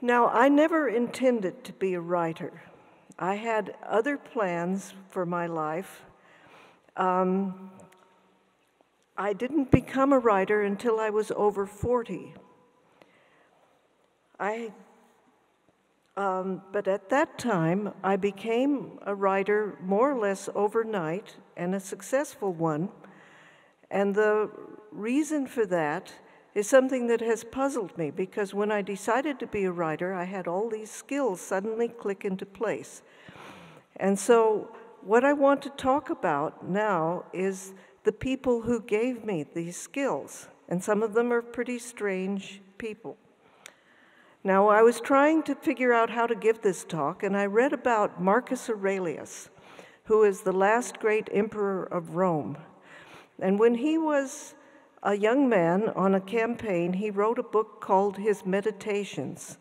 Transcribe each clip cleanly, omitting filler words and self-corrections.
Now, I never intended to be a writer. I had other plans for my life. I didn't become a writer until I was over 40. But at that time, I became a writer more or less overnight, and a successful one. And the reason for that is something that has puzzled me, because when I decided to be a writer, I had all these skills suddenly click into place. And so what I want to talk about now is the people who gave me these skills, and some of them are pretty strange people. Now, I was trying to figure out how to give this talk, and I read about Marcus Aurelius, who is the last great emperor of Rome. And when he was a young man on a campaign, he wrote a book called his Meditations.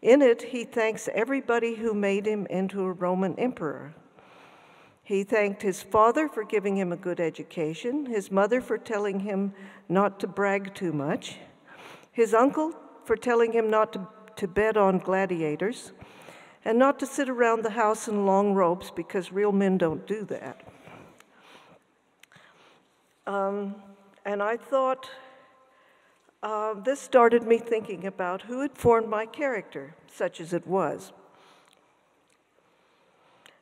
In it, he thanks everybody who made him into a Roman emperor. He thanked his father for giving him a good education, his mother for telling him not to brag too much, his uncle for telling him not to bet on gladiators, and not to sit around the house in long robes, because real men don't do that. And I thought, this started me thinking about who had formed my character, such as it was.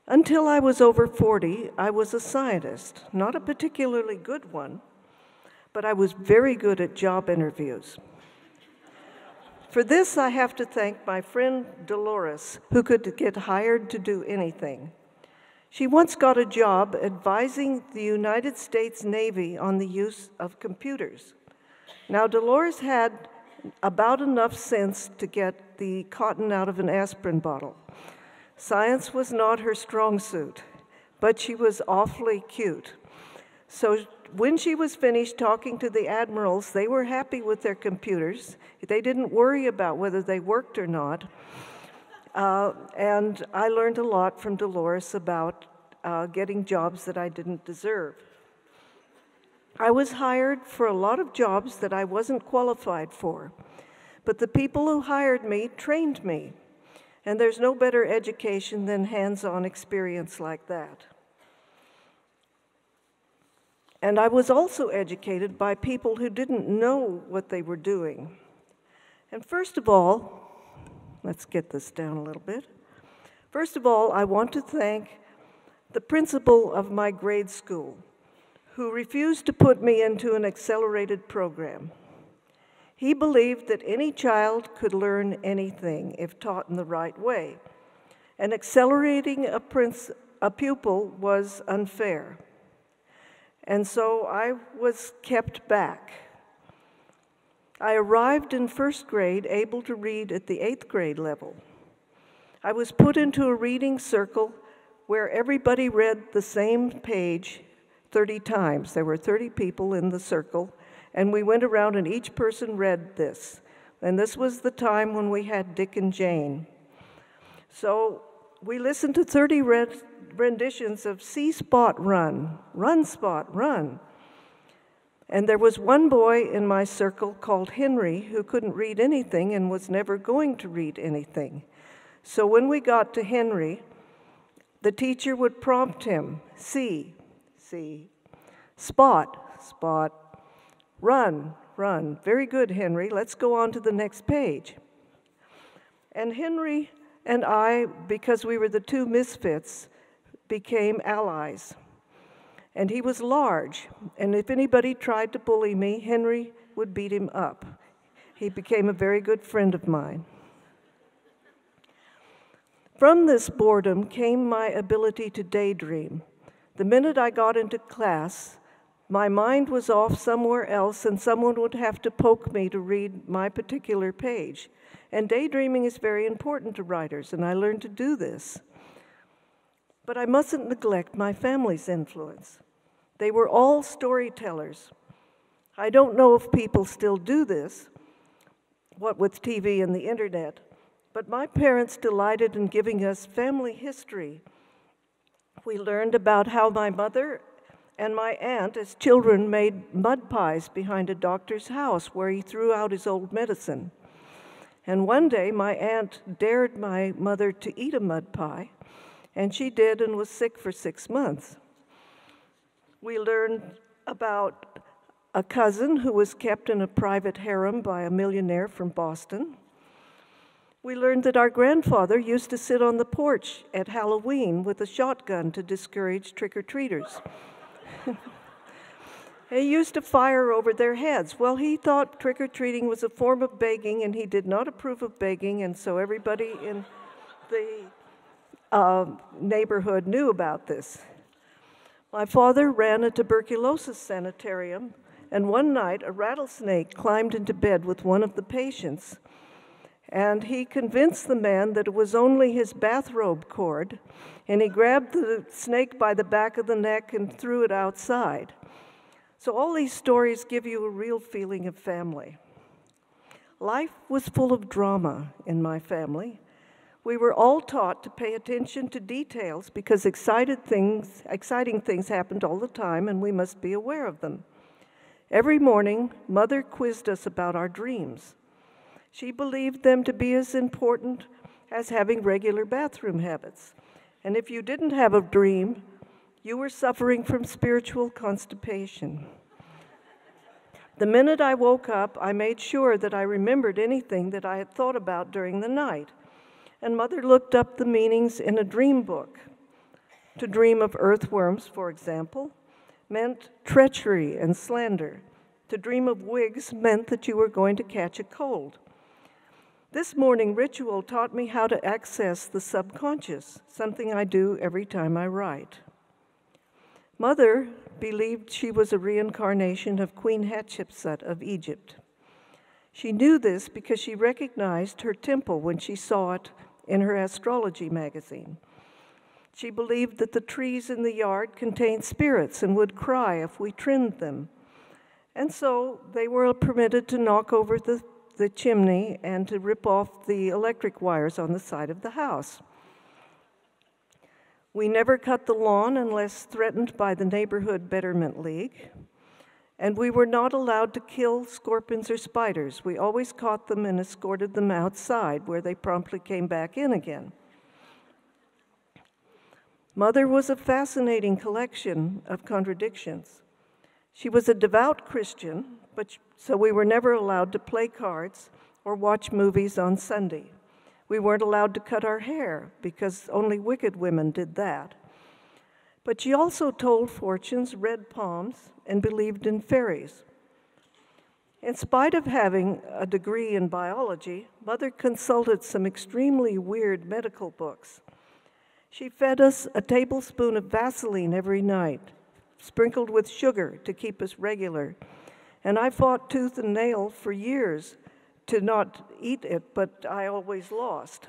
Until I was over 40, I was a scientist, not a particularly good one, but I was very good at job interviews. For this, I have to thank my friend Dolores, who could get hired to do anything. She once got a job advising the United States Navy on the use of computers. Now, Dolores had about enough sense to get the cotton out of an aspirin bottle. Science was not her strong suit, but she was awfully cute. So when she was finished talking to the admirals, they were happy with their computers. They didn't worry about whether they worked or not. And I learned a lot from Dolores about getting jobs that I didn't deserve. I was hired for a lot of jobs that I wasn't qualified for, but the people who hired me trained me, and there's no better education than hands-on experience like that. And I was also educated by people who didn't know what they were doing. And first of all, let's get this down a little bit. First of all, I want to thank the principal of my grade school, who refused to put me into an accelerated program. He believed that any child could learn anything if taught in the right way, and accelerating a pupil was unfair. And so I was kept back. I arrived in first grade able to read at the 8th grade level. I was put into a reading circle where everybody read the same page 30 times. There were 30 people in the circle, and we went around and each person read this. And this was the time when we had Dick and Jane. So we listened to 30 renditions of See Spot Run, Run Spot Run. And there was one boy in my circle called Henry who couldn't read anything and was never going to read anything. So when we got to Henry, the teacher would prompt him, see, spot, spot, run, run. Very good, Henry. Let's go on to the next page. And Henry and I, because we were the two misfits, became allies. And he was large, and if anybody tried to bully me, Henry would beat him up. He became a very good friend of mine. From this boredom came my ability to daydream. The minute I got into class, my mind was off somewhere else, and someone would have to poke me to read my particular page. And daydreaming is very important to writers, and I learned to do this. But I mustn't neglect my family's influence. They were all storytellers. I don't know if people still do this, what with TV and the internet, but my parents delighted in giving us family history. We learned about how my mother and my aunt, as children, made mud pies behind a doctor's house where he threw out his old medicine. And one day, my aunt dared my mother to eat a mud pie, and she did and was sick for 6 months. We learned about a cousin who was kept in a private harem by a millionaire from Boston. We learned that our grandfather used to sit on the porch at Halloween with a shotgun to discourage trick-or-treaters. He used to fire over their heads. Well, he thought trick-or-treating was a form of begging, and he did not approve of begging, and so everybody in the neighborhood knew about this. My father ran a tuberculosis sanitarium, and one night a rattlesnake climbed into bed with one of the patients, and he convinced the man that it was only his bathrobe cord, and he grabbed the snake by the back of the neck and threw it outside. So all these stories give you a real feeling of family. Life was full of drama in my family. We were all taught to pay attention to details because exciting things happened all the time, and we must be aware of them. Every morning, Mother quizzed us about our dreams. She believed them to be as important as having regular bathroom habits. And if you didn't have a dream, you were suffering from spiritual constipation. The minute I woke up, I made sure that I remembered anything that I had thought about during the night. And Mother looked up the meanings in a dream book. To dream of earthworms, for example, meant treachery and slander. To dream of wigs meant that you were going to catch a cold. This morning ritual taught me how to access the subconscious, something I do every time I write. Mother believed she was a reincarnation of Queen Hatshepsut of Egypt. She knew this because she recognized her temple when she saw it in her astrology magazine. She believed that the trees in the yard contained spirits and would cry if we trimmed them. And so they were permitted to knock over the chimney and to rip off the electric wires on the side of the house. We never cut the lawn unless threatened by the Neighborhood Betterment League. And we were not allowed to kill scorpions or spiders. We always caught them and escorted them outside, where they promptly came back in again. Mother was a fascinating collection of contradictions. She was a devout Christian, so we were never allowed to play cards or watch movies on Sunday. We weren't allowed to cut our hair because only wicked women did that. But she also told fortunes, read palms, and believed in fairies. In spite of having a degree in biology, Mother consulted some extremely weird medical books. She fed us a tablespoon of Vaseline every night, sprinkled with sugar to keep us regular. And I fought tooth and nail for years to not eat it, but I always lost.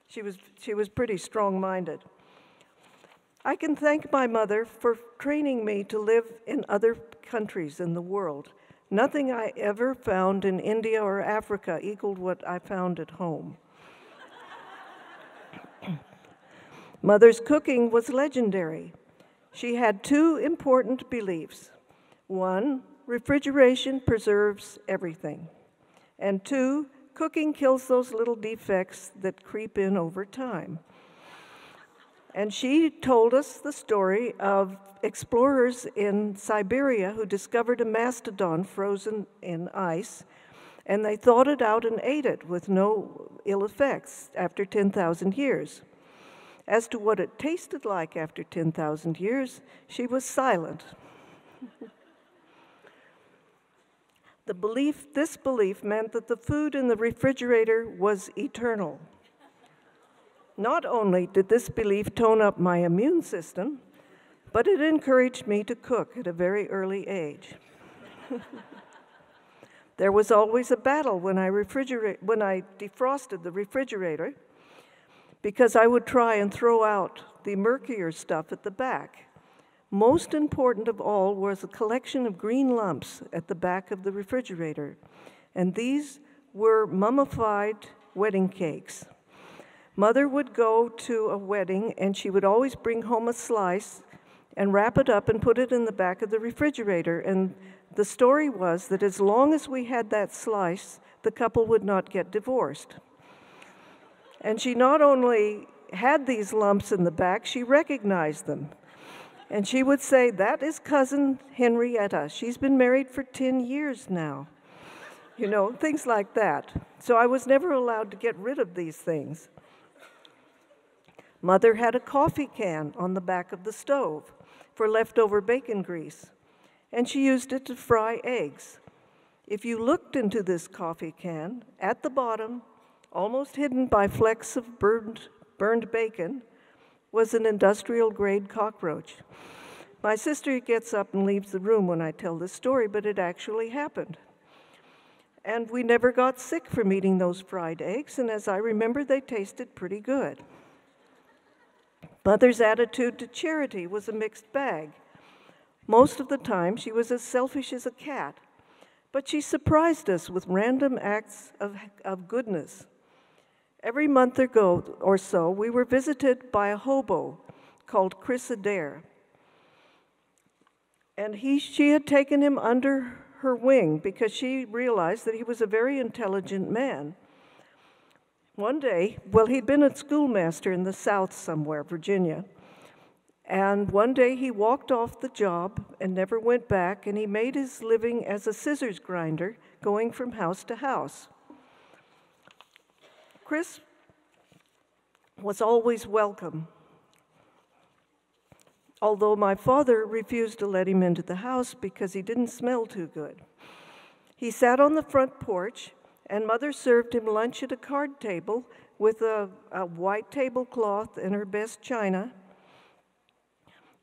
She was pretty strong-minded. I can thank my mother for training me to live in other countries in the world. Nothing I ever found in India or Africa equaled what I found at home. Mother's cooking was legendary. She had two important beliefs. One, refrigeration preserves everything. And two, cooking kills those little defects that creep in over time. And she told us the story of explorers in Siberia who discovered a mastodon frozen in ice, and they thawed it out and ate it with no ill effects after 10,000 years. As to what it tasted like after 10,000 years, she was silent. This belief meant that the food in the refrigerator was eternal. Not only did this belief tone up my immune system, but it encouraged me to cook at a very early age. There was always a battle when I defrosted the refrigerator, because I would try and throw out the murkier stuff at the back. Most important of all was a collection of green lumps at the back of the refrigerator, and these were mummified wedding cakes. Mother would go to a wedding, and she would always bring home a slice and wrap it up and put it in the back of the refrigerator. And the story was that as long as we had that slice, the couple would not get divorced. And she not only had these lumps in the back, she recognized them. And she would say, "That is cousin Henrietta. She's been married for 10 years now." You know, things like that. So I was never allowed to get rid of these things. Mother had a coffee can on the back of the stove for leftover bacon grease, and she used it to fry eggs. If you looked into this coffee can, at the bottom, almost hidden by flecks of burned bacon, was an industrial-grade cockroach. My sister gets up and leaves the room when I tell this story, but it actually happened. And we never got sick from eating those fried eggs, and as I remember, they tasted pretty good. Mother's attitude to charity was a mixed bag. Most of the time, she was as selfish as a cat, but she surprised us with random acts of goodness. Every month or so, we were visited by a hobo called Chris Adair. And she had taken him under her wing because she realized that he was a very intelligent man. One day, well, he'd been a schoolmaster in the South somewhere, Virginia. And one day he walked off the job and never went back, and he made his living as a scissors grinder, going from house to house. Chris was always welcome, although my father refused to let him into the house because he didn't smell too good. He sat on the front porch, and Mother served him lunch at a card table with a white tablecloth and her best china,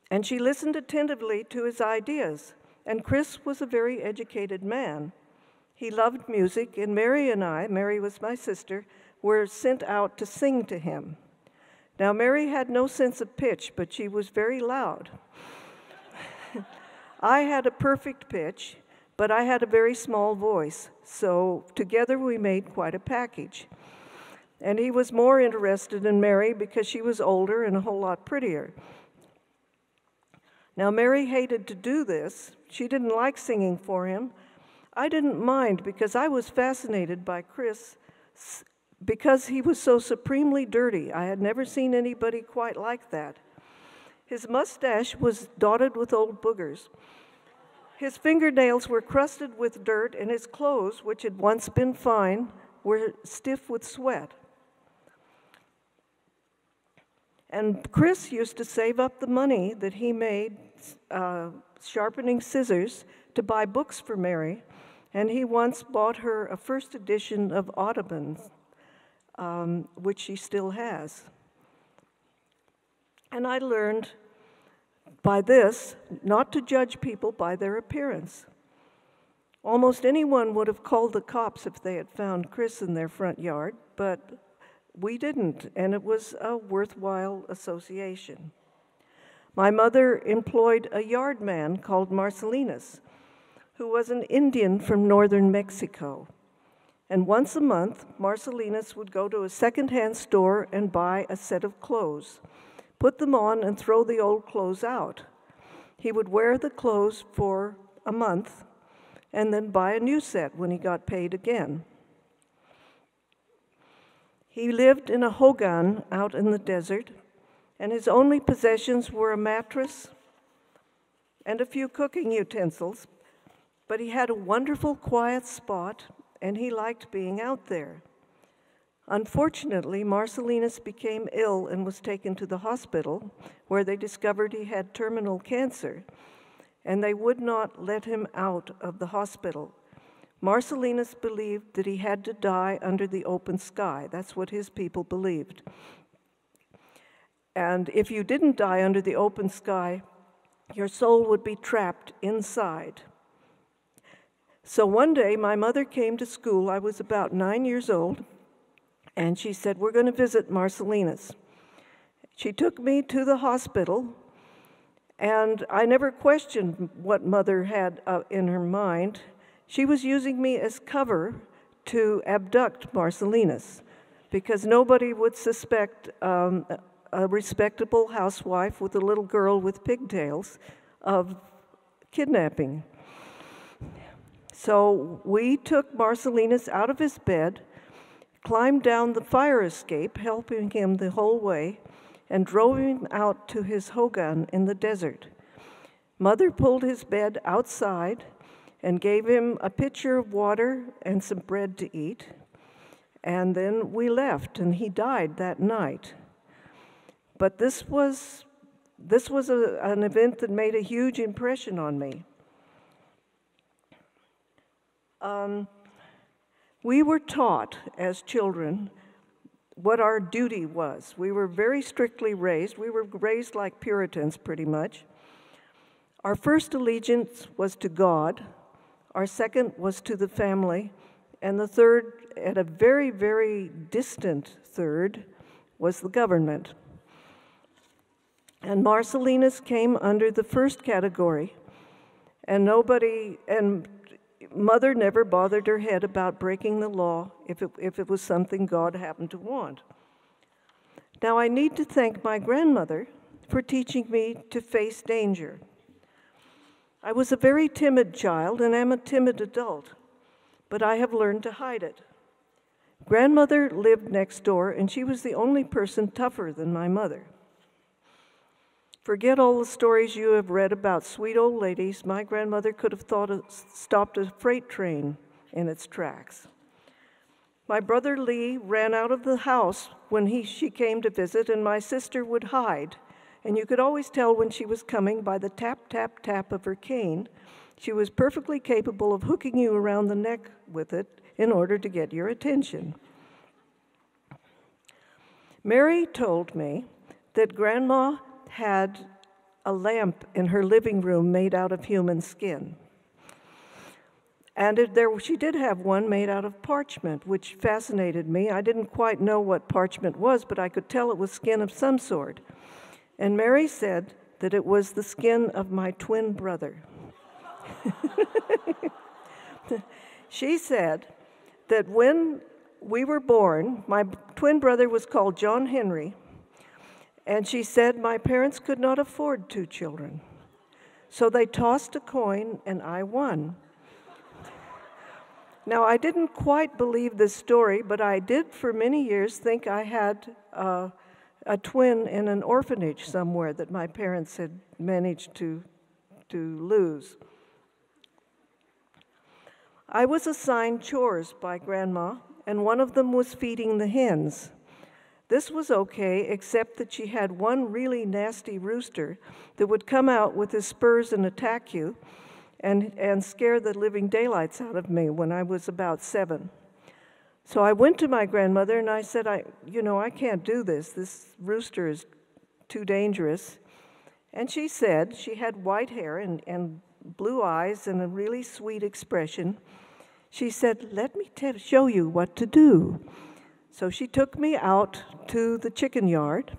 and she listened attentively to his ideas. And Chris was a very educated man. He loved music, and Mary and I, Mary was my sister, were sent out to sing to him. Now, Mary had no sense of pitch, but she was very loud. I had a perfect pitch, but I had a very small voice, so together we made quite a package. And he was more interested in Mary because she was older and a whole lot prettier. Now, Mary hated to do this. She didn't like singing for him. I didn't mind because I was fascinated by Chris because he was so supremely dirty. I had never seen anybody quite like that. His mustache was dotted with old boogers. His fingernails were crusted with dirt, and his clothes, which had once been fine, were stiff with sweat. And Chris used to save up the money that he made sharpening scissors to buy books for Mary, and he once bought her a first edition of Audubon, which she still has. And I learned by this not to judge people by their appearance. Almost anyone would have called the cops if they had found Chris in their front yard, but we didn't, and it was a worthwhile association. My mother employed a yard man called Marcellinus, who was an Indian from northern Mexico. And once a month, Marcellinus would go to a secondhand store and buy a set of clothes, put them on, and throw the old clothes out. He would wear the clothes for a month and then buy a new set when he got paid again. He lived in a hogan out in the desert, and his only possessions were a mattress and a few cooking utensils, but he had a wonderful quiet spot, and he liked being out there. Unfortunately, Marcellinus became ill and was taken to the hospital, where they discovered he had terminal cancer, and they would not let him out of the hospital. Marcellinus believed that he had to die under the open sky. That's what his people believed. And if you didn't die under the open sky, your soul would be trapped inside. So one day, my mother came to school. I was about 9 years old, and she said, "We're going to visit Marcellinus." She took me to the hospital, and I never questioned what Mother had in her mind. She was using me as cover to abduct Marcellinus, because nobody would suspect a respectable housewife with a little girl with pigtails of kidnapping. So we took Marcellinus out of his bed, climbed down the fire escape, helping him the whole way, and drove him out to his hogan in the desert. Mother pulled his bed outside and gave him a pitcher of water and some bread to eat. And then we left, and he died that night. But this was an event that made a huge impression on me. We were taught as children what our duty was. We were very strictly raised. We were raised like Puritans, pretty much. Our first allegiance was to God. Our second was to the family. And the third, at a very, very distant third, was the government. And Marcellinus came under the first category. And Mother never bothered her head about breaking the law if it was something God happened to want. Now, I need to thank my grandmother for teaching me to face danger. I was a very timid child and am a timid adult, but I have learned to hide it. Grandmother lived next door, and she was the only person tougher than my mother. Forget all the stories you have read about sweet old ladies. My grandmother could have stopped a freight train in its tracks. My brother Lee ran out of the house when she came to visit, and my sister would hide. And you could always tell when she was coming by the tap, tap, tap of her cane. She was perfectly capable of hooking you around the neck with it in order to get your attention. Mary told me that Grandma had a lamp in her living room made out of human skin. And she did have one made out of parchment, which fascinated me. I didn't quite know what parchment was, but I could tell it was skin of some sort. And Mary said that it was the skin of my twin brother. She said that when we were born, my twin brother was called John Henry, and she said my parents could not afford 2 children. So they tossed a coin, and I won. Now, I didn't quite believe this story, but I did for many years think I had a twin in an orphanage somewhere that my parents had managed to lose. I was assigned chores by Grandma, and one of them was feeding the hens. This was okay, except that she had one really nasty rooster that would come out with his spurs and attack you and scare the living daylights out of me when I was about 7. So I went to my grandmother and I said, I can't do this. This rooster is too dangerous. And she said, she had white hair and blue eyes and a really sweet expression. She said, let me show you what to do. So she took me out to the chicken yard,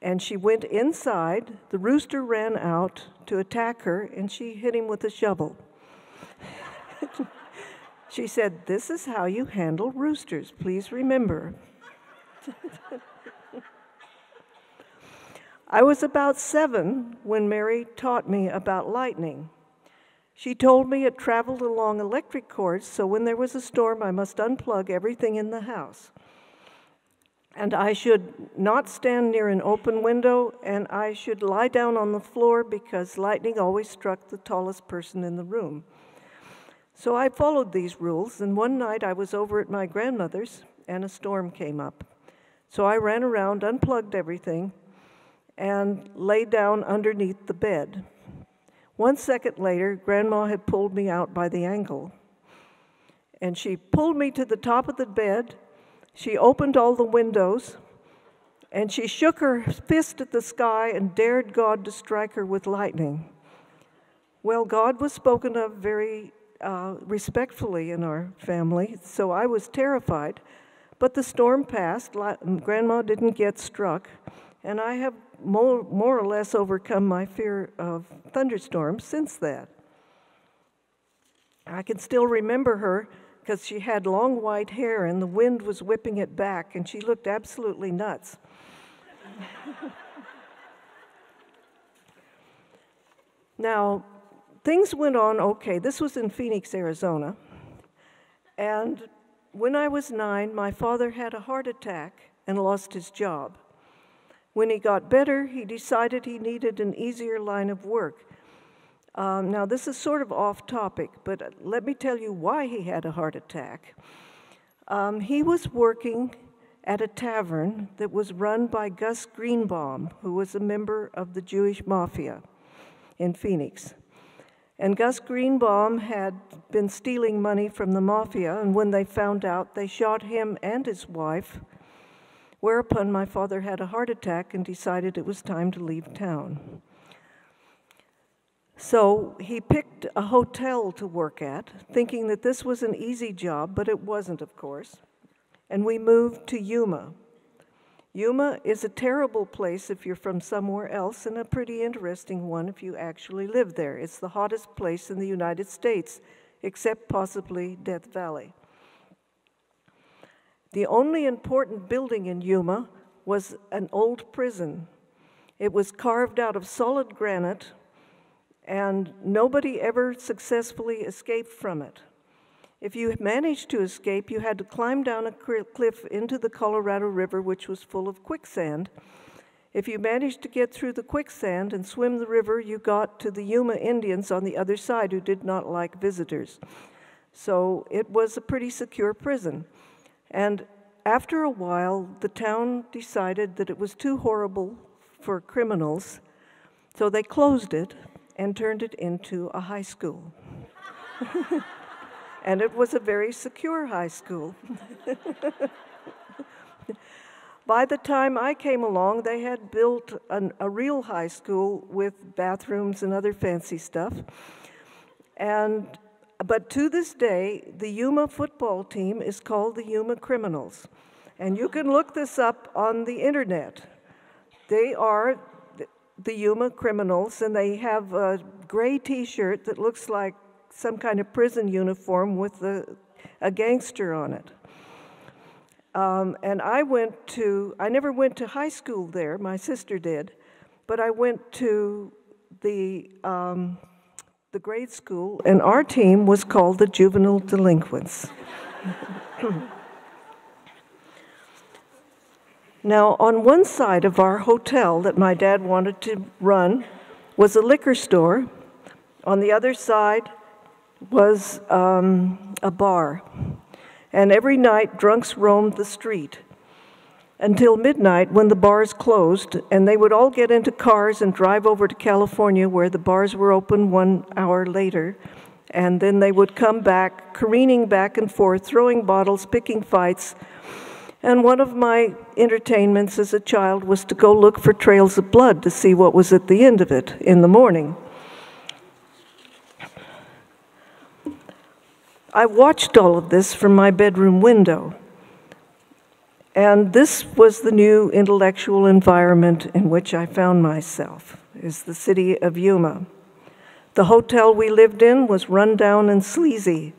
and she went inside. The rooster ran out to attack her, and she hit him with a shovel. She said, this is how you handle roosters. Please remember. I was about 7 when Mary taught me about lightning. She told me it traveled along electric cords, so when there was a storm, I must unplug everything in the house. And I should not stand near an open window, and I should lie down on the floor because lightning always struck the tallest person in the room. So I followed these rules, and one night I was over at my grandmother's, and a storm came up. So I ran around, unplugged everything, and lay down underneath the bed. 1 second later, Grandma had pulled me out by the ankle. And she pulled me to the top of the bed. She opened all the windows, and she shook her fist at the sky and dared God to strike her with lightning. Well, God was spoken of very respectfully in our family, so I was terrified. But the storm passed. Grandma didn't get struck, and I have more or less overcome my fear of thunderstorms since that. I can still remember her because she had long white hair and the wind was whipping it back, and she looked absolutely nuts. Now, things went on okay. This was in Phoenix, Arizona. And when I was 9, my father had a heart attack and lost his job. When he got better, he decided he needed an easier line of work. Now, this is sort of off topic, but let me tell you why he had a heart attack. He was working at a tavern that was run by Gus Greenbaum, who was a member of the Jewish Mafia in Phoenix. And Gus Greenbaum had been stealing money from the Mafia, and when they found out, they shot him and his wife, whereupon my father had a heart attack and decided it was time to leave town. So he picked a hotel to work at, thinking that this was an easy job, but it wasn't, of course. And we moved to Yuma. Yuma is a terrible place if you're from somewhere else, and a pretty interesting one if you actually live there. It's the hottest place in the United States, except possibly Death Valley. The only important building in Yuma was an old prison. It was carved out of solid granite, and nobody ever successfully escaped from it. If you managed to escape, you had to climb down a cliff into the Colorado River, which was full of quicksand. If you managed to get through the quicksand and swim the river, you got to the Yuma Indians on the other side who did not like visitors. So it was a pretty secure prison. And after a while, the town decided that it was too horrible for criminals, so they closed it and turned it into a high school. And it was a very secure high school. By the time I came along, they had built a real high school with bathrooms and other fancy stuff. But to this day, the Yuma football team is called the Yuma Criminals. And you can look this up on the internet. They are the Yuma Criminals, and they have a gray T-shirt that looks like some kind of prison uniform with a gangster on it. And I never went to high school there, my sister did, but I went to the grade school, and our team was called the Juvenile Delinquents. Now, on one side of our hotel that my dad wanted to run was a liquor store. On the other side was a bar. And every night, drunks roamed the street until midnight when the bars closed, and they would all get into cars and drive over to California, where the bars were open 1 hour later, and then they would come back, careening back and forth, throwing bottles, picking fights. And one of my entertainments as a child was to go look for trails of blood to see what was at the end of it in the morning. I watched all of this from my bedroom window. And this was the new intellectual environment in which I found myself, is the city of Yuma. The hotel we lived in was run down and sleazy.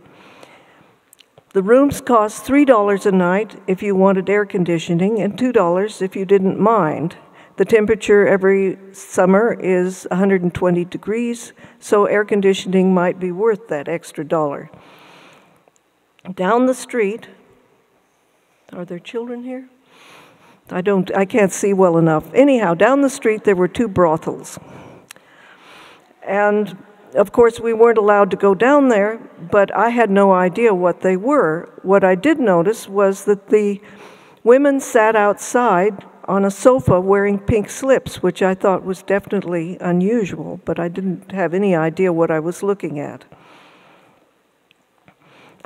The rooms cost $3 a night if you wanted air conditioning, and $2 if you didn't mind. The temperature every summer is 120 degrees, so air conditioning might be worth that extra dollar. Down the street, are there children here? I can't see well enough. Anyhow, down the street there were 2 brothels. And of course we weren't allowed to go down there, but I had no idea what they were. What I did notice was that the women sat outside on a sofa wearing pink slips, which I thought was definitely unusual, but I didn't have any idea what I was looking at.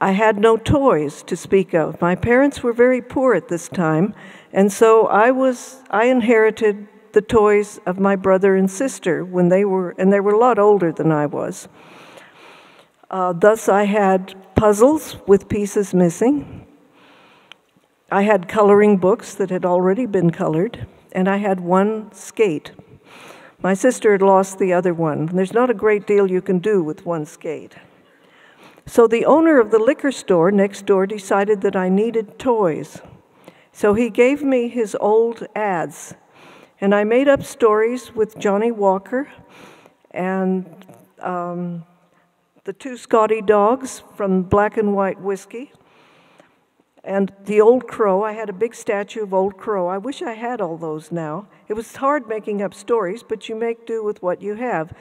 I had no toys to speak of. My parents were very poor at this time, and so I inherited the toys of my brother and sister when they were a lot older than I was. Thus, I had puzzles with pieces missing. I had coloring books that had already been colored, and I had 1 skate. My sister had lost the other one. There's not a great deal you can do with 1 skate. So the owner of the liquor store next door decided that I needed toys. So he gave me his old ads. And I made up stories with Johnny Walker and the two Scotty dogs from Black and White Whiskey, and the Old Crow. I had a big statue of Old Crow. I wish I had all those now. It was hard making up stories, but you make do with what you have.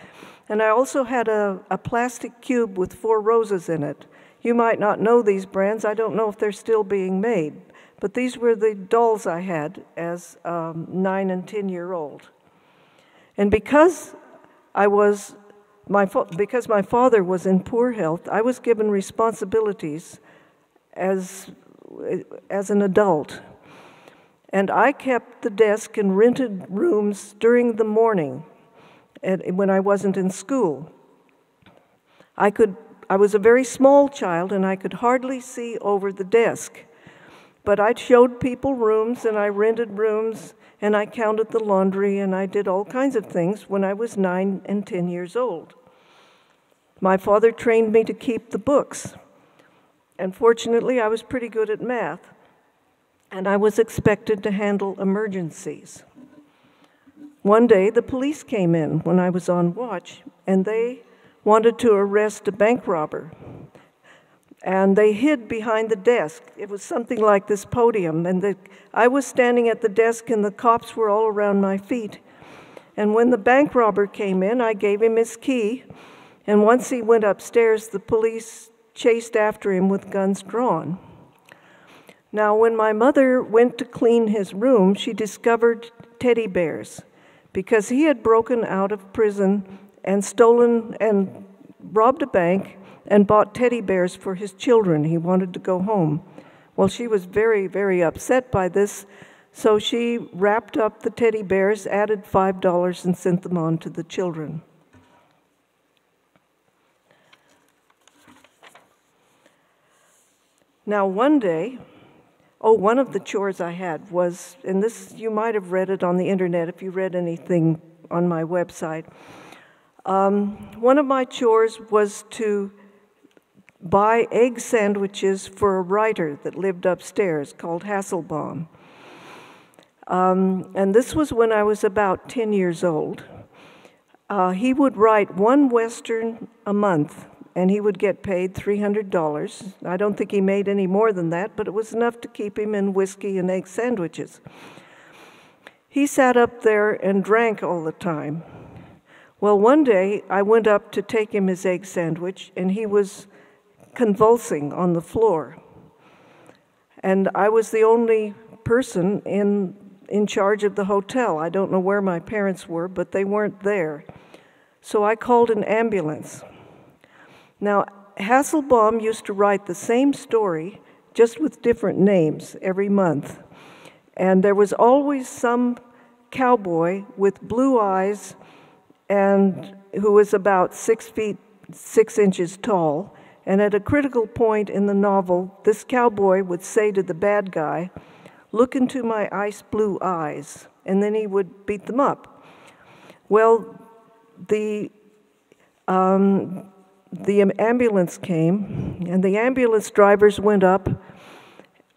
And I also had a plastic cube with 4 roses in it. You might not know these brands. I don't know if they're still being made. But these were the dolls I had as 9 and 10-year-old. And because because my father was in poor health, I was given responsibilities as an adult. And I kept the desk and rented rooms during the morning when I wasn't in school. I was a very small child, and I could hardly see over the desk. But I showed people rooms, and I rented rooms, and I counted the laundry, and I did all kinds of things when I was 9 and 10 years old. My father trained me to keep the books. And fortunately, I was pretty good at math, and I was expected to handle emergencies. One day, the police came in when I was on watch, and they wanted to arrest a bank robber. And they hid behind the desk. It was something like this podium, and I was standing at the desk, and the cops were all around my feet. And when the bank robber came in, I gave him his key, and once he went upstairs, the police chased after him with guns drawn. Now, when my mother went to clean his room, she discovered teddy bears, because he had broken out of prison and stolen and robbed a bank and bought teddy bears for his children. He wanted to go home. Well, she was very, very upset by this, so she wrapped up the teddy bears, added $5, and sent them on to the children. Now, one day, one of the chores I had was, and this, you might have read it on the internet if you read anything on my website. One of my chores was to buy egg sandwiches for a writer that lived upstairs called Hasselbaum. And this was when I was about 10 years old. He would write one Western a month, and he would get paid $300. I don't think he made any more than that, but it was enough to keep him in whiskey and egg sandwiches. He sat up there and drank all the time. Well, one day I went up to take him his egg sandwich, and he was convulsing on the floor. And I was the only person in charge of the hotel. I don't know where my parents were, but they weren't there. So I called an ambulance. Now, Hasselbaum used to write the same story, just with different names every month. And there was always some cowboy with blue eyes and who was about 6 feet 6 inches tall. And at a critical point in the novel, this cowboy would say to the bad guy, "Look into my ice blue eyes," and then he would beat them up. Well, the ambulance came, and the ambulance drivers went up,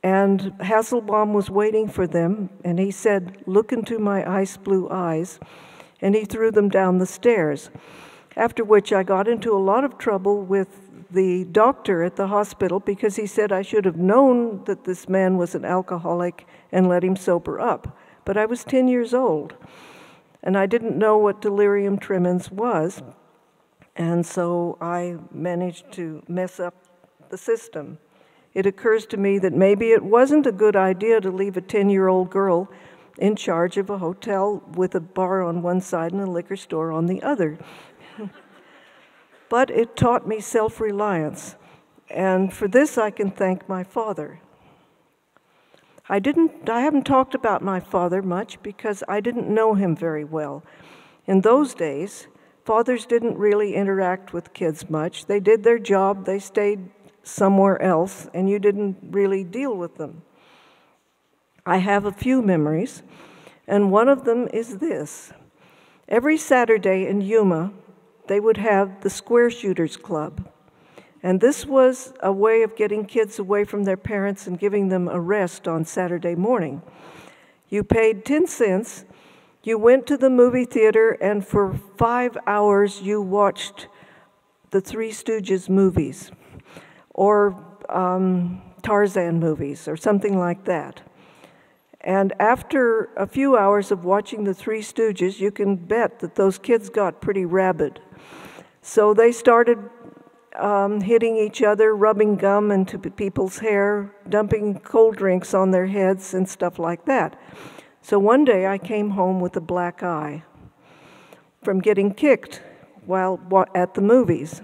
and Hasselbaum was waiting for them, and he said, "Look into my ice blue eyes," and he threw them down the stairs, after which I got into a lot of trouble with the doctor at the hospital because he said I should have known that this man was an alcoholic and let him sober up. But I was 10 years old, and I didn't know what delirium tremens was, and so I managed to mess up the system. It occurs to me that maybe it wasn't a good idea to leave a 10-year-old girl in charge of a hotel with a bar on one side and a liquor store on the other. But it taught me self-reliance, and for this I can thank my father. I haven't talked about my father much because I didn't know him very well. In those days, fathers didn't really interact with kids much. They did their job, they stayed somewhere else, and you didn't really deal with them. I have a few memories, and one of them is this. Every Saturday in Yuma, they would have the Square Shooters Club. And this was a way of getting kids away from their parents and giving them a rest on Saturday morning. You paid 10 cents, You went to the movie theater, and for 5 hours you watched the Three Stooges movies, or Tarzan movies, or something like that. And after a few hours of watching the Three Stooges, you can bet that those kids got pretty rabid. So they started hitting each other, rubbing gum into people's hair, dumping cold drinks on their heads, and stuff like that. So one day I came home with a black eye from getting kicked while at the movies.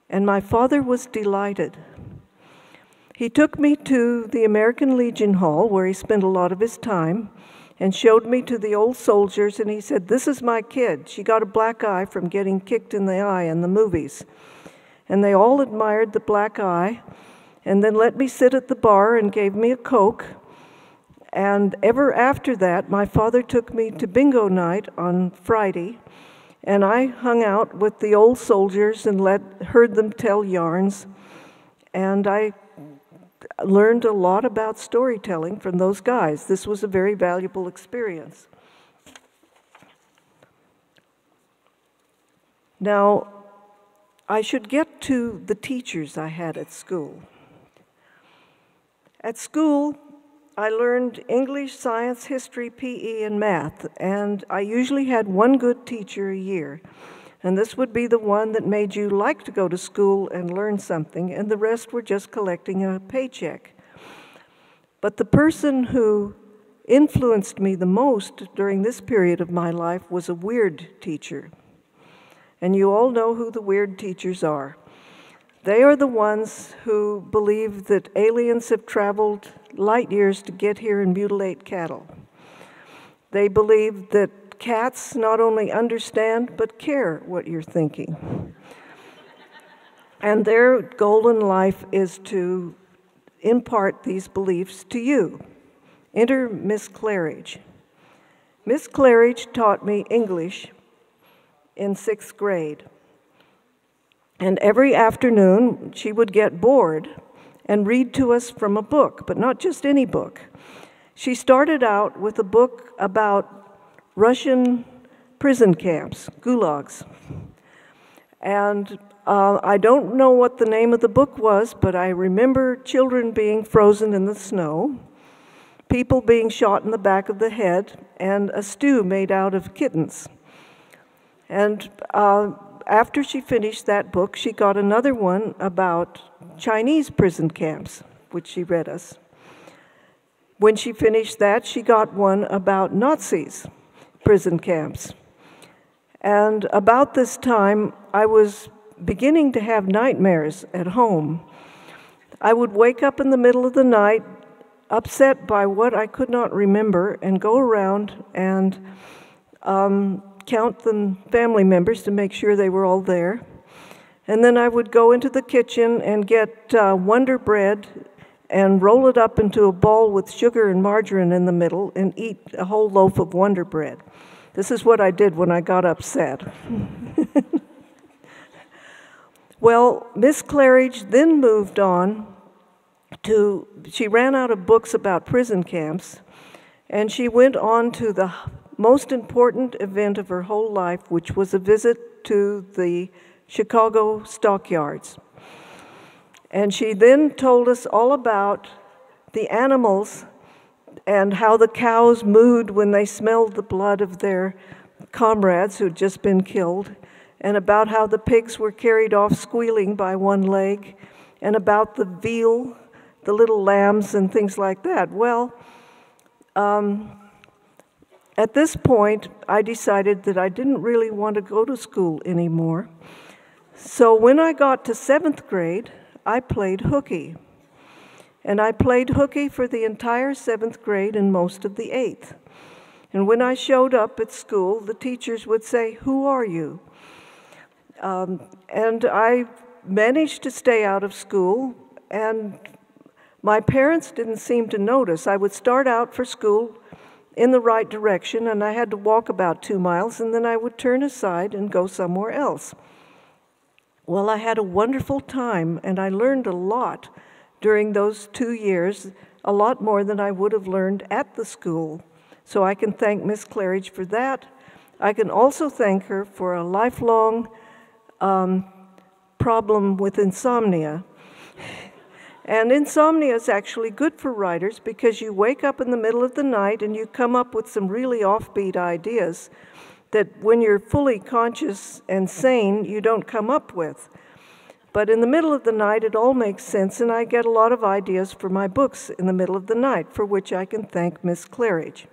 And my father was delighted. He took me to the American Legion Hall, where he spent a lot of his time, and showed me to the old soldiers, and he said, "This is my kid. She got a black eye from getting kicked in the eye in the movies." And they all admired the black eye, and then let me sit at the bar and gave me a Coke. And ever after that, my father took me to bingo night on Friday, and I hung out with the old soldiers and heard them tell yarns, and I learned a lot about storytelling from those guys. This was a very valuable experience. Now, I should get to the teachers I had at school. At school, I learned English, science, history, PE, and math, and I usually had one good teacher a year. And this would be the one that made you like to go to school and learn something, and the rest were just collecting a paycheck. But the person who influenced me the most during this period of my life was a weird teacher. And you all know who the weird teachers are. They are the ones who believe that aliens have traveled light years to get here and mutilate cattle. They believe that cats not only understand, but care what you're thinking. And their goal in life is to impart these beliefs to you. Enter Miss Claridge. Miss Claridge taught me English in 6th grade. And every afternoon, she would get bored and read to us from a book, but not just any book. She started out with a book about Russian prison camps, gulags. And I don't know what the name of the book was, but I remember children being frozen in the snow, people being shot in the back of the head, and a stew made out of kittens. And after she finished that book, she got another one about Chinese prison camps, which she read us. When she finished that, she got one about Nazis prison camps. And about this time, I was beginning to have nightmares at home. I would wake up in the middle of the night, upset by what I could not remember, and go around and count the family members to make sure they were all there. And then I would go into the kitchen and get Wonder Bread and roll it up into a ball with sugar and margarine in the middle and eat a whole loaf of Wonder Bread. This is what I did when I got upset. Well, Miss Claridge then moved on to, she ran out of books about prison camps, and she went on to the most important event of her whole life, which was a visit to the Chicago stockyards. And she then told us all about the animals and how the cows mooed when they smelled the blood of their comrades who'd just been killed, and about how the pigs were carried off squealing by one leg, and about the veal, the little lambs, and things like that. Well, at this point, I decided that I didn't really want to go to school anymore. So when I got to 7th grade, I played hooky. And I played hooky for the entire 7th grade and most of the 8th. And when I showed up at school, the teachers would say, "Who are you?" And I managed to stay out of school, and my parents didn't seem to notice. I would start out for school in the right direction, and I had to walk about 2 miles, and then I would turn aside and go somewhere else. Well, I had a wonderful time, and I learned a lot during those 2 years, a lot more than I would have learned at the school. So I can thank Miss Claridge for that. I can also thank her for a lifelong problem with insomnia. And insomnia is actually good for writers because you wake up in the middle of the night and you come up with some really offbeat ideas that when you're fully conscious and sane, you don't come up with. But in the middle of the night, it all makes sense, and I get a lot of ideas for my books in the middle of the night, for which I can thank Miss Claridge.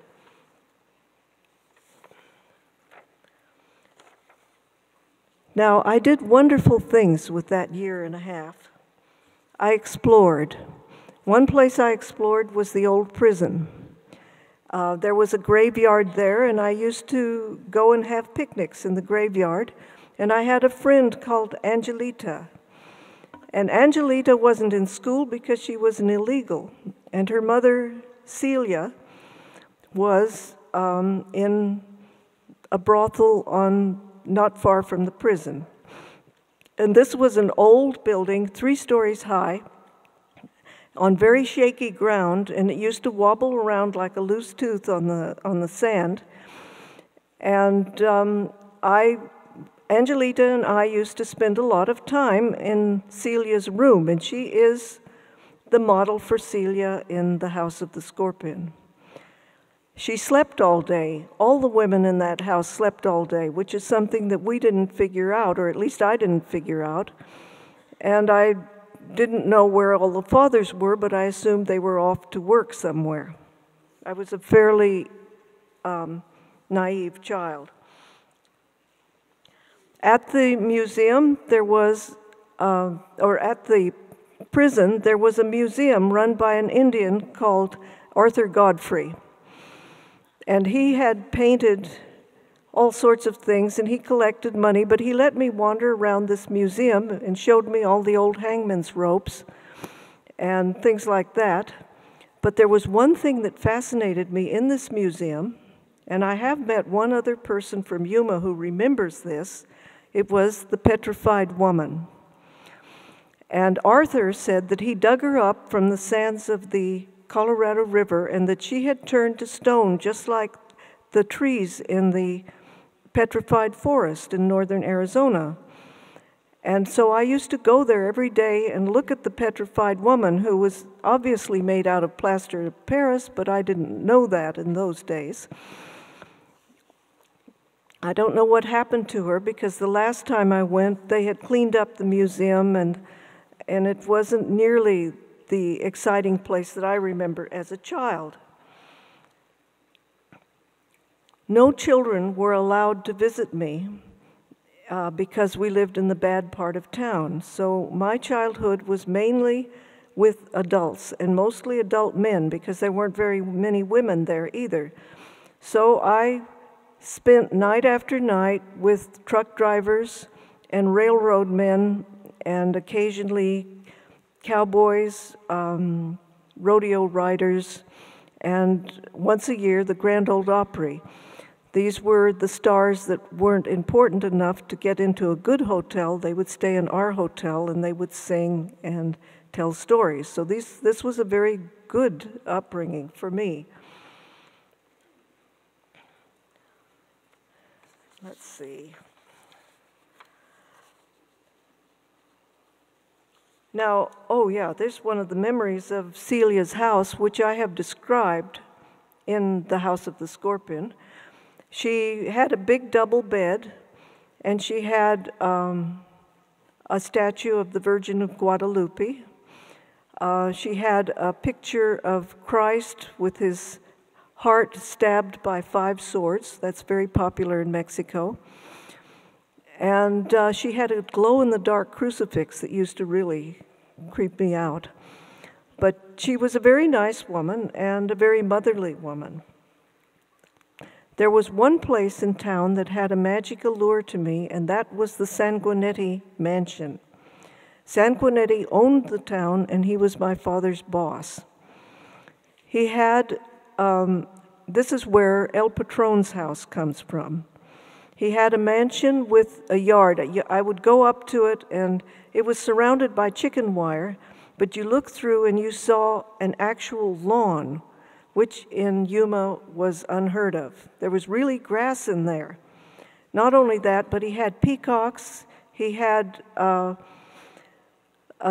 Now, I did wonderful things with that year and a half. I explored. One place I explored was the old prison. There was a graveyard there, and I used to go and have picnics in the graveyard. And I had a friend called Angelita. And Angelita wasn't in school because she was an illegal. And her mother, Celia, was in a brothel not far from the prison. And this was an old building, 3 stories high, on very shaky ground, and it used to wobble around like a loose tooth on the sand. And Angelita and I used to spend a lot of time in Celia's room, and she is the model for Celia in The House of the Scorpion. She slept all day. All the women in that house slept all day, which is something that we didn't figure out, or at least I didn't figure out. And I didn't know where all the fathers were, but I assumed they were off to work somewhere. I was a fairly naive child. At the museum, at the prison, there was a museum run by an Indian called Arthur Godfrey. And he had painted all sorts of things, and he collected money, but he let me wander around this museum and showed me all the old hangman's ropes and things like that. But there was one thing that fascinated me in this museum, and I have met one other person from Yuma who remembers this. It was the petrified woman. And Arthur said that he dug her up from the sands of the Colorado River and that she had turned to stone just like the trees in the petrified forest in northern Arizona. And so I used to go there every day and look at the petrified woman, who was obviously made out of plaster of Paris, but I didn't know that in those days. I don't know what happened to her because the last time I went, they had cleaned up the museum and it wasn't nearly the exciting place that I remember as a child. No children were allowed to visit me because we lived in the bad part of town. So my childhood was mainly with adults, and mostly adult men, because there weren't very many women there either. So I spent night after night with truck drivers and railroad men and occasionally cowboys, rodeo riders, and once a year, the Grand Ole Opry. These were the stars that weren't important enough to get into a good hotel. They would stay in our hotel, and they would sing and tell stories. So this was a very good upbringing for me. Let's see. Now, oh yeah, there's one of the memories of Celia's house, which I have described in The House of the Scorpion. She had a big double bed, and she had a statue of the Virgin of Guadalupe. She had a picture of Christ with his heart stabbed by 5 swords. That's very popular in Mexico. And she had a glow-in-the-dark crucifix that used to really creep me out. But she was a very nice woman and a very motherly woman. There was one place in town that had a magic allure to me, and that was the Sanguinetti Mansion. Sanguinetti owned the town, and he was my father's boss. He had, this is where El Patron's house comes from. He had a mansion with a yard. I would go up to it, and it was surrounded by chicken wire, but you looked through and you saw an actual lawn which in Yuma was unheard of. There was really grass in there. Not only that, but he had peacocks, he had a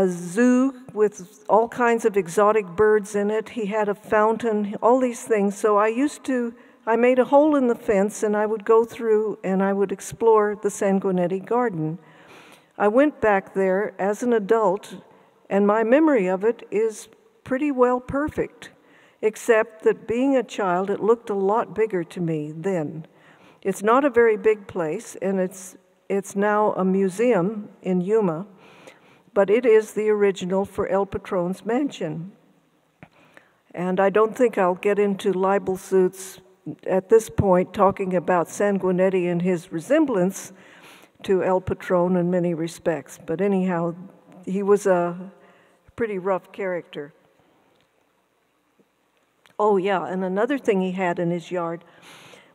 zoo with all kinds of exotic birds in it, he had a fountain, all these things. So I made a hole in the fence and I would go through and I would explore the Sanguinetti Garden. I went back there as an adult and my memory of it is pretty well perfect, except that being a child, it looked a lot bigger to me then. It's not a very big place, and it's now a museum in Yuma, but it is the original for El Patron's mansion. And I don't think I'll get into libel suits at this point talking about Sanguinetti and his resemblance to El Patron in many respects. But anyhow, he was a pretty rough character. Oh yeah, and another thing he had in his yard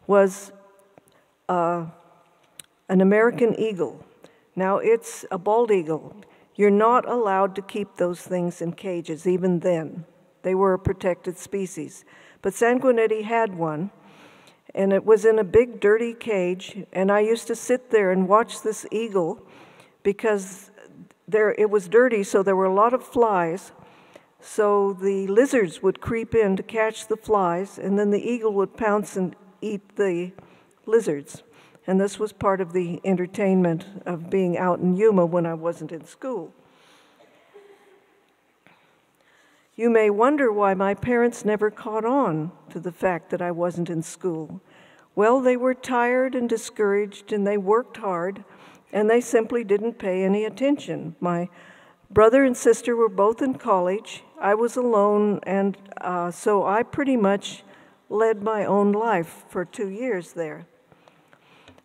was an American eagle. Now, it's a bald eagle. You're not allowed to keep those things in cages, even then. They were a protected species. But Sanguinetti had one, and it was in a big, dirty cage, and I used to sit there and watch this eagle because it was dirty, so there were a lot of flies. So the lizards would creep in to catch the flies, and then the eagle would pounce and eat the lizards. And this was part of the entertainment of being out in Yuma when I wasn't in school. You may wonder why my parents never caught on to the fact that I wasn't in school. Well, they were tired and discouraged, and they worked hard, and they simply didn't pay any attention. My brother and sister were both in college. I was alone, and so I pretty much led my own life for 2 years there.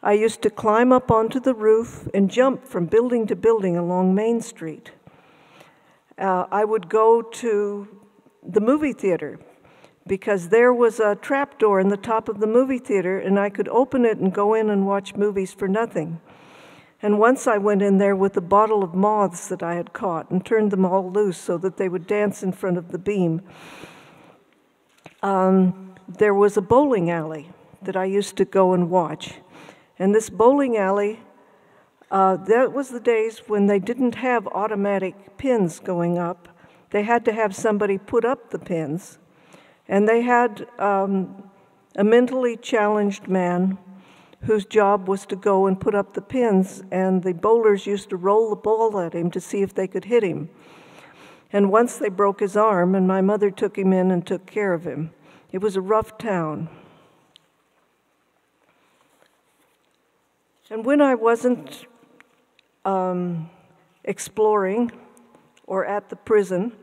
I used to climb up onto the roof and jump from building to building along Main Street. I would go to the movie theater because there was a trap door in the top of the movie theater, and I could open it and go in and watch movies for nothing. And once I went in there with a bottle of moths that I had caught and turned them all loose so that they would dance in front of the beam. There was a bowling alley that I used to go and watch. And this bowling alley, that was the days when they didn't have automatic pins going up. They had to have somebody put up the pins. And they had a mentally challenged man whose job was to go and put up the pins, and the bowlers used to roll the ball at him to see if they could hit him. And once they broke his arm, and my mother took him in and took care of him. It was a rough town. And when I wasn't exploring or at the prison,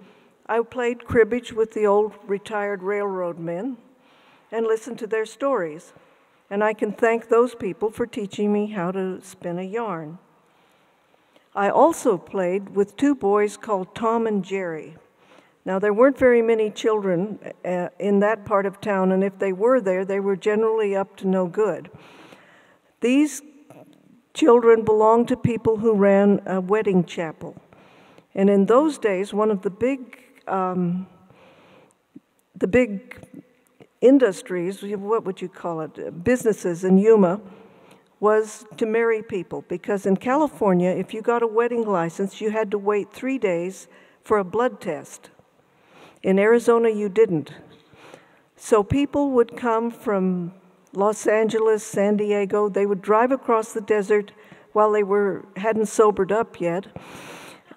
I played cribbage with the old retired railroad men and listened to their stories. And I can thank those people for teaching me how to spin a yarn. I also played with 2 boys called Tom and Jerry. Now, there weren't very many children in that part of town, and if they were there, they were generally up to no good. These children belonged to people who ran a wedding chapel. And in those days, one of the big industries, what would you call it, businesses in Yuma, was to marry people. Because in California, if you got a wedding license, you had to wait 3 days for a blood test. In Arizona, you didn't. So people would come from Los Angeles, San Diego. They would drive across the desert while they hadn't sobered up yet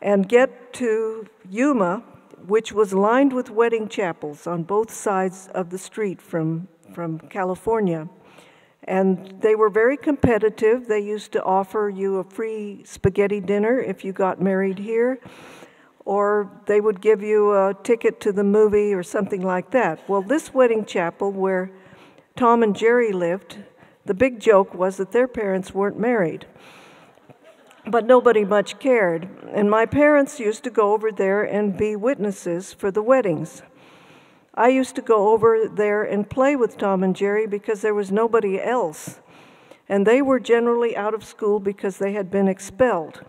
and get to Yuma, which was lined with wedding chapels on both sides of the street from California. And they were very competitive. They used to offer you a free spaghetti dinner if you got married here, or they would give you a ticket to the movie or something like that. Well, this wedding chapel where Tom and Jerry lived, the big joke was that their parents weren't married. But nobody much cared. And my parents used to go over there and be witnesses for the weddings. I used to go over there and play with Tom and Jerry because there was nobody else. And they were generally out of school because they had been expelled.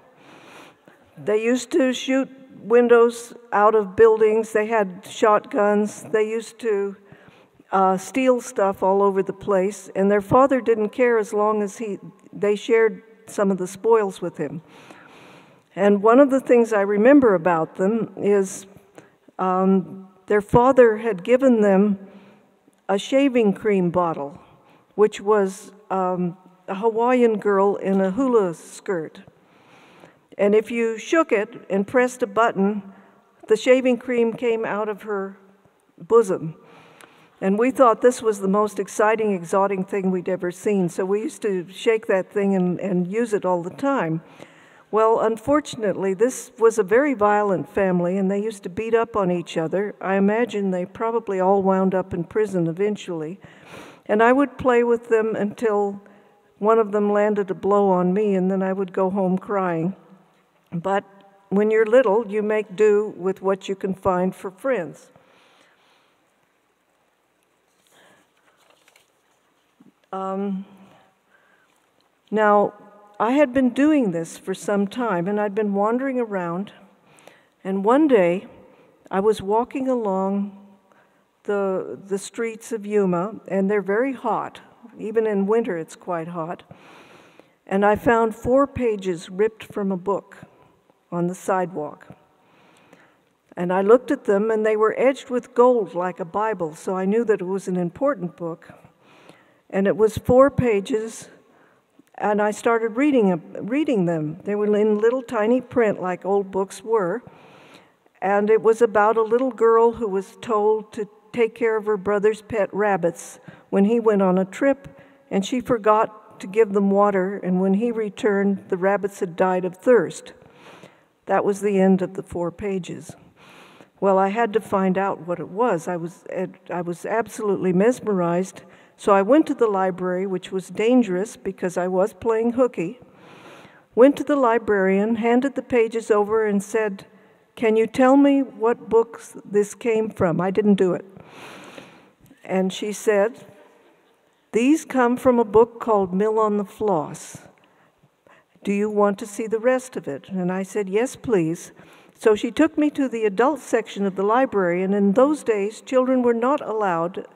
They used to shoot windows out of buildings. They had shotguns. They used to steal stuff all over the place, and their father didn't care as long as they shared some of the spoils with him. And one of the things I remember about them is their father had given them a shaving cream bottle, which was a Hawaiian girl in a hula skirt. And if you shook it and pressed a button, the shaving cream came out of her bosom. And we thought this was the most exciting, exotic thing we'd ever seen, so we used to shake that thing and use it all the time. Well, unfortunately, this was a very violent family, and they used to beat up on each other. I imagine they probably all wound up in prison eventually. And I would play with them until one of them landed a blow on me, and then I would go home crying. But when you're little, you make do with what you can find for friends. Now, I had been doing this for some time, and I'd been wandering around, and one day I was walking along the streets of Yuma, and they're very hot. Even in winter, it's quite hot. And I found 4 pages ripped from a book on the sidewalk. And I looked at them, and they were edged with gold like a Bible, so I knew that it was an important book. And it was 4 pages, and I started reading them. They were in little tiny print like old books were. And it was about a little girl who was told to take care of her brother's pet rabbits when he went on a trip, and she forgot to give them water, and when he returned, the rabbits had died of thirst. That was the end of the 4 pages. Well, I had to find out what it was. I was absolutely mesmerized. So I went to the library, which was dangerous because I was playing hooky, went to the librarian, handed the pages over, and said, "Can you tell me what books this came from?" I didn't do it. And she said, "These come from a book called Mill on the Floss. Do you want to see the rest of it?" And I said, "Yes, please." So she took me to the adult section of the library, and in those days, children were not allowed,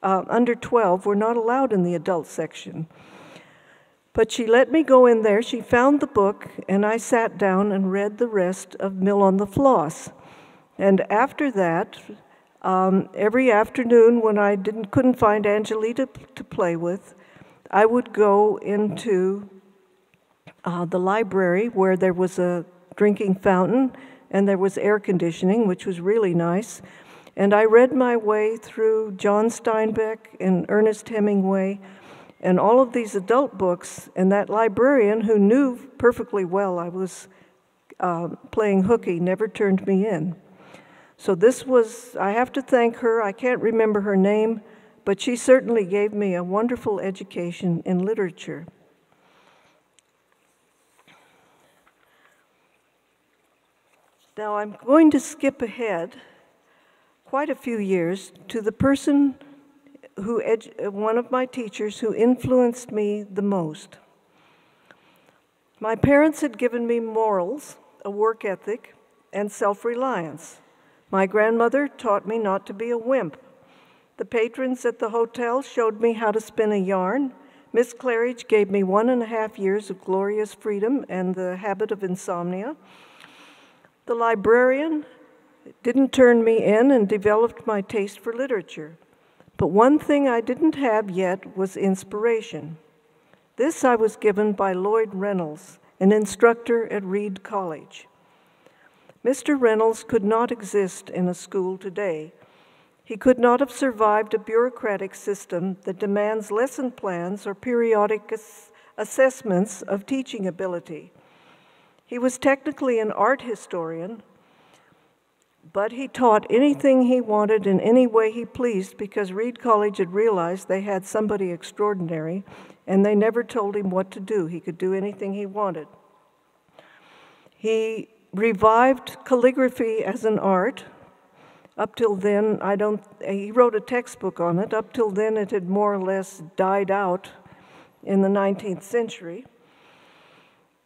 under 12, were not allowed in the adult section. But she let me go in there. She found the book, and I sat down and read the rest of Mill on the Floss. And after that, every afternoon when I couldn't find Angelita to play with, I would go into the library where there was a drinking fountain and there was air conditioning, which was really nice. And I read my way through John Steinbeck and Ernest Hemingway and all of these adult books, and that librarian, who knew perfectly well I was playing hooky, never turned me in. So this was, I have to thank her. I can't remember her name, but she certainly gave me a wonderful education in literature. Now I'm going to skip ahead quite a few years to the person who, one of my teachers who influenced me the most. My parents had given me morals, a work ethic, and self-reliance. My grandmother taught me not to be a wimp. The patrons at the hotel showed me how to spin a yarn. Miss Claridge gave me 1.5 years of glorious freedom and the habit of insomnia. The librarian didn't turn me in and developed my taste for literature. But one thing I didn't have yet was inspiration. This I was given by Lloyd Reynolds, an instructor at Reed College. Mr. Reynolds could not exist in a school today. He could not have survived a bureaucratic system that demands lesson plans or periodic assessments of teaching ability. He was technically an art historian, but he taught anything he wanted in any way he pleased because Reed College had realized they had somebody extraordinary, and they never told him what to do. He could do anything he wanted. He revived calligraphy as an art. Up till then, he wrote a textbook on it. Up till then, it had more or less died out in the 19th century.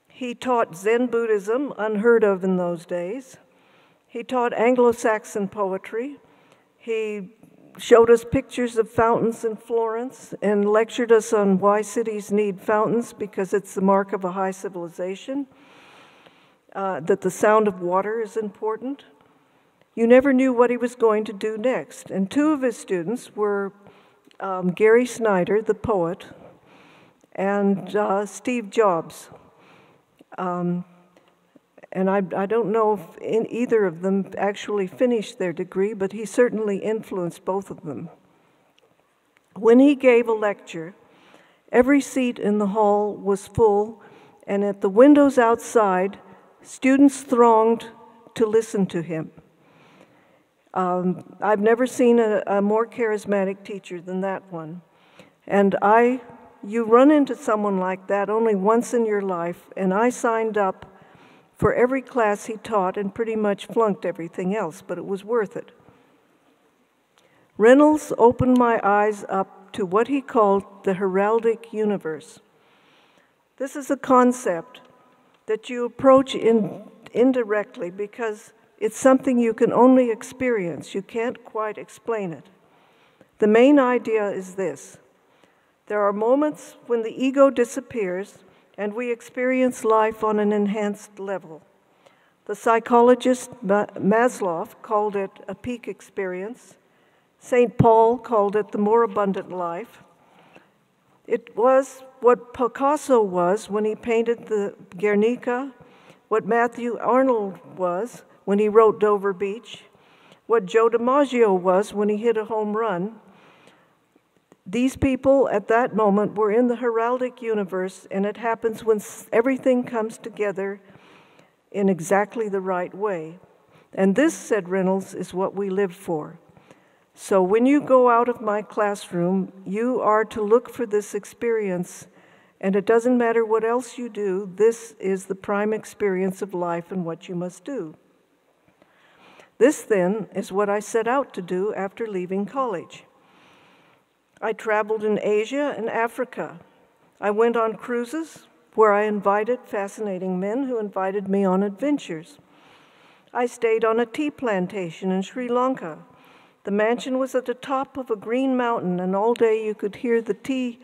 He taught Zen Buddhism, unheard of in those days. He taught Anglo-Saxon poetry. He showed us pictures of fountains in Florence and lectured us on why cities need fountains, because it's the mark of a high civilization, that the sound of water is important. You never knew what he was going to do next. And two of his students were Gary Snyder, the poet, and Steve Jobs. And I don't know if either of them actually finished their degree, but he certainly influenced both of them. When he gave a lecture, every seat in the hall was full, and at the windows outside, students thronged to listen to him. I've never seen a more charismatic teacher than that one. And you run into someone like that only once in your life, and I signed up for every class he taught and pretty much flunked everything else, but it was worth it. Reynolds opened my eyes up to what he called the heraldic universe. This is a concept that you approach indirectly because it's something you can only experience. You can't quite explain it. The main idea is this: there are moments when the ego disappears and we experience life on an enhanced level. The psychologist Maslow called it a peak experience. St. Paul called it the more abundant life. It was what Picasso was when he painted the Guernica, what Matthew Arnold was when he wrote Dover Beach, what Joe DiMaggio was when he hit a home run. These people at that moment were in the heraldic universe, and it happens when everything comes together in exactly the right way. And this, said Reynolds, is what we live for. So when you go out of my classroom, you are to look for this experience, and it doesn't matter what else you do, this is the prime experience of life and what you must do. This, then, is what I set out to do after leaving college. I traveled in Asia and Africa. I went on cruises where I invited fascinating men who invited me on adventures. I stayed on a tea plantation in Sri Lanka. The mansion was at the top of a green mountain, and all day you could hear the tea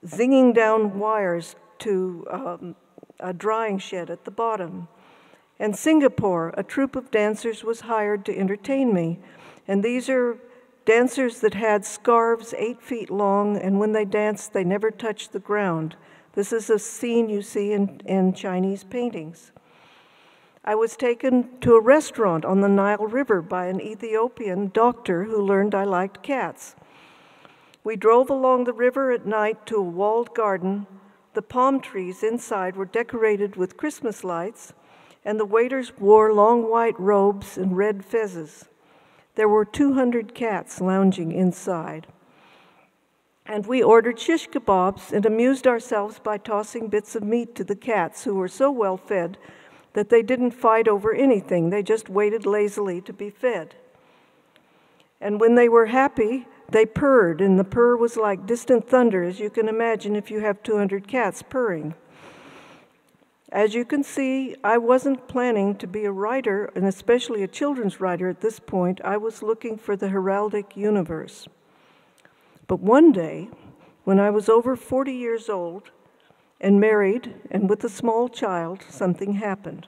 zinging down wires to a drying shed at the bottom. And Singapore, a troupe of dancers was hired to entertain me. And these are dancers that had scarves 8 feet long, and when they danced, they never touched the ground. This is a scene you see in Chinese paintings. I was taken to a restaurant on the Nile River by an Ethiopian doctor who learned I liked cats. We drove along the river at night to a walled garden. The palm trees inside were decorated with Christmas lights, and the waiters wore long white robes and red fezzes. There were 200 cats lounging inside. And we ordered shish kebabs and amused ourselves by tossing bits of meat to the cats, who were so well fed that they didn't fight over anything. They just waited lazily to be fed. And when they were happy, they purred, and the purr was like distant thunder, as you can imagine if you have 200 cats purring. As you can see, I wasn't planning to be a writer, and especially a children's writer at this point. I was looking for the heraldic universe. But one day, when I was over 40 years old and married and with a small child, something happened.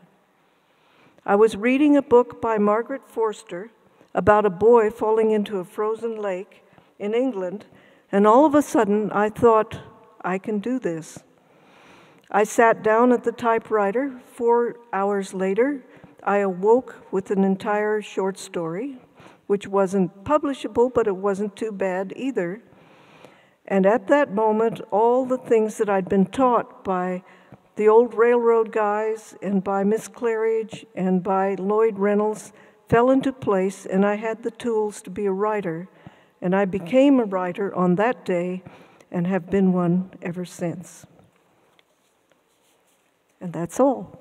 I was reading a book by Margaret Forster about a boy falling into a frozen lake in England, and all of a sudden I thought, I can do this. I sat down at the typewriter. 4 hours later, I awoke with an entire short story, which wasn't publishable, but it wasn't too bad either. And at that moment, all the things that I'd been taught by the old railroad guys and by Miss Claridge and by Lloyd Reynolds fell into place, and I had the tools to be a writer. And I became a writer on that day and have been one ever since. And that's all.